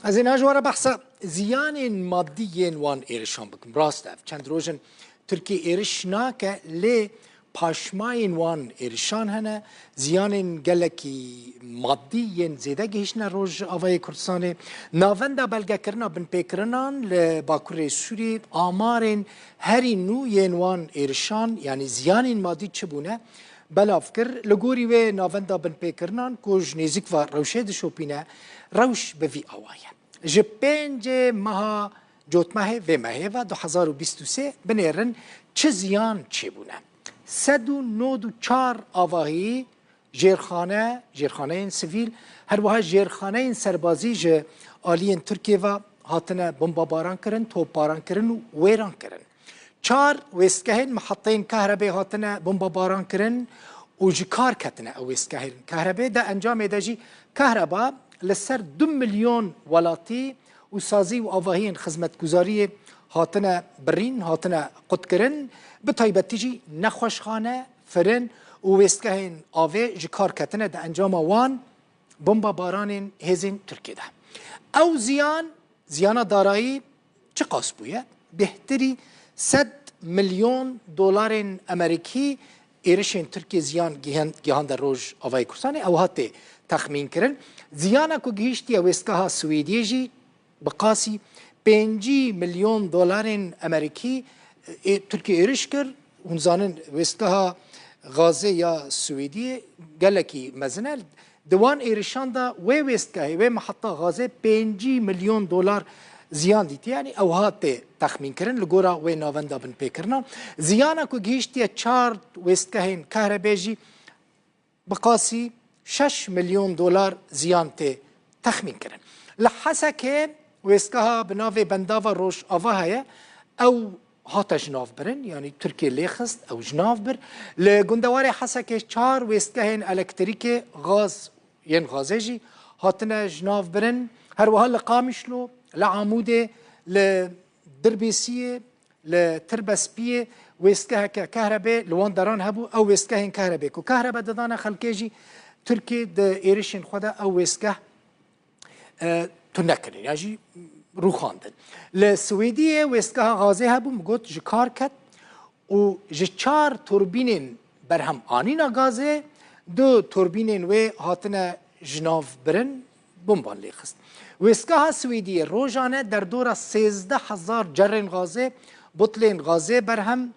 از این اجوار بحث زیان مادی وان ایرشان بکن راست اف چند روزن ترکی ایرش ناکه لی پاشماین وان ایرشان هنه زیان گلکی مادی زیده گهشن روز آوای کردستان ناونده بلگه کرنا بن پیکرنان لباکور سوری آمارین هری نو ین وان ایرشان یعنی زیان مادی چه بونه بلاف کر لگوری و ناونده بن پیکرنان کج نیزیک و روشه دشوپینه روش بوی آوایه جه 5 ماه جوتمه و ماه و 2023 بنیرن چه زیان چه بونه 194 آواهی جیرخانه سویل هر وها جیرخانه سربازی جه آلین ترکیه و هاتنه بمباران کرن توپاران کرن و ویران کرن 4 ویسکهین محطین کهربه هاتنه بمباران کرن و جکار کتنه او ویسکهین کهربه ده انجام دجی کهربا لسر 2 ملیون ولاتی و سازی و آواهین خدمتگزاری هاتنه برین هاتنه قد کرن به طایبتی جی نخوشخانه فرن و ویسکهین آوه جکار کتنه ده انجام وان بمباران هزین ترکیه ده او زیان دارایی چه قاس بویه؟ بهتری 100 میلیون دلار امریکی ایرشین ترکیه زیان گیهان در روز آوای کردستان او هاته تخمین کرن زیانه که گیشتی ویسکه سویدیه جی بقاسی 5 میلیون دلار امریکی ترکیه ایرش کرد هنزانن ویسکه غازه یا سویدیه گلکی مزنه دوان ایرشان دا ویسکه و محطه غازه 5 میلیون دلار زیان دیتی یعنی او هاته تخمین کرن لگورا و ناونده بن پیکرنا زیانه که گیشتی 4 ویسکهین کهربیجی بقاسی 6 میلیون دلار زیان ته تخمین کرن لحظه که ویسکه بناوی بنداوا روش آوه او هاتا جناف برن یعنی ترکیه لیخست او جناف بر لگندوار حسه که 4 ویسکهین الکتریک غاز ین غازیجی هاتنه جناف برن هر وها لقامشلو لعموده لدربيسيه لتربسبيه ويسكه كهرباء لوان دران هبو او ويسكه كهرباء كو كهرباء ددانا خلكيجي تركي د ايريشن خدا او ويسكه تنكرن يعني روخاندن لسويديه ويسكه غازي هبو مگوت جكار كت و جچار توربينين برهم آنينا غازي دو توربينين و هاتنا جناف برن بمبان ليخست ویسکه سویدی روزانه در دور 13,000 جرن غازه بطلین غازه برهم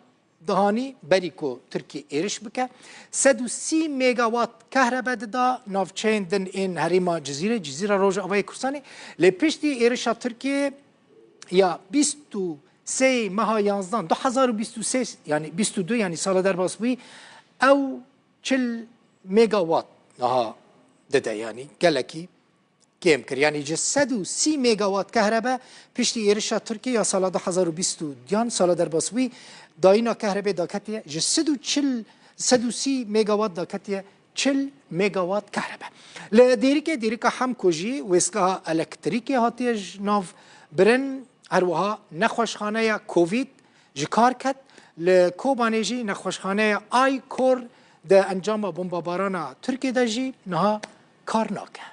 دهانی بریکو ترکی ایرش بکه 130 میگاوات کهرباء دا نافچین دن این هریما جزیره روز آوای کردستان لپشتی ایرش ترکیه یا 23 ماه 11 2023 یعنی 22 یعنی سال در باسبوی او 40 میگاوات نها دده یعنی گلکی کم کرد یعنی 130 میگاوات کهرباء پشتی ایرشا ترکیه یا سال 2022 سال در باسوی داینا کهرباء داکتیه 130 میگاوات داکتیه 40 میگاوات کهرباء لدیریکه هم کجی ویسکه الکتریکی هاتیه ناف برن هر وها نخوشخانه کووید جکار کد لکوبانیجی نخوشخانه آی کور ده انجام بمباران ترکیه دجی نها کار ناکه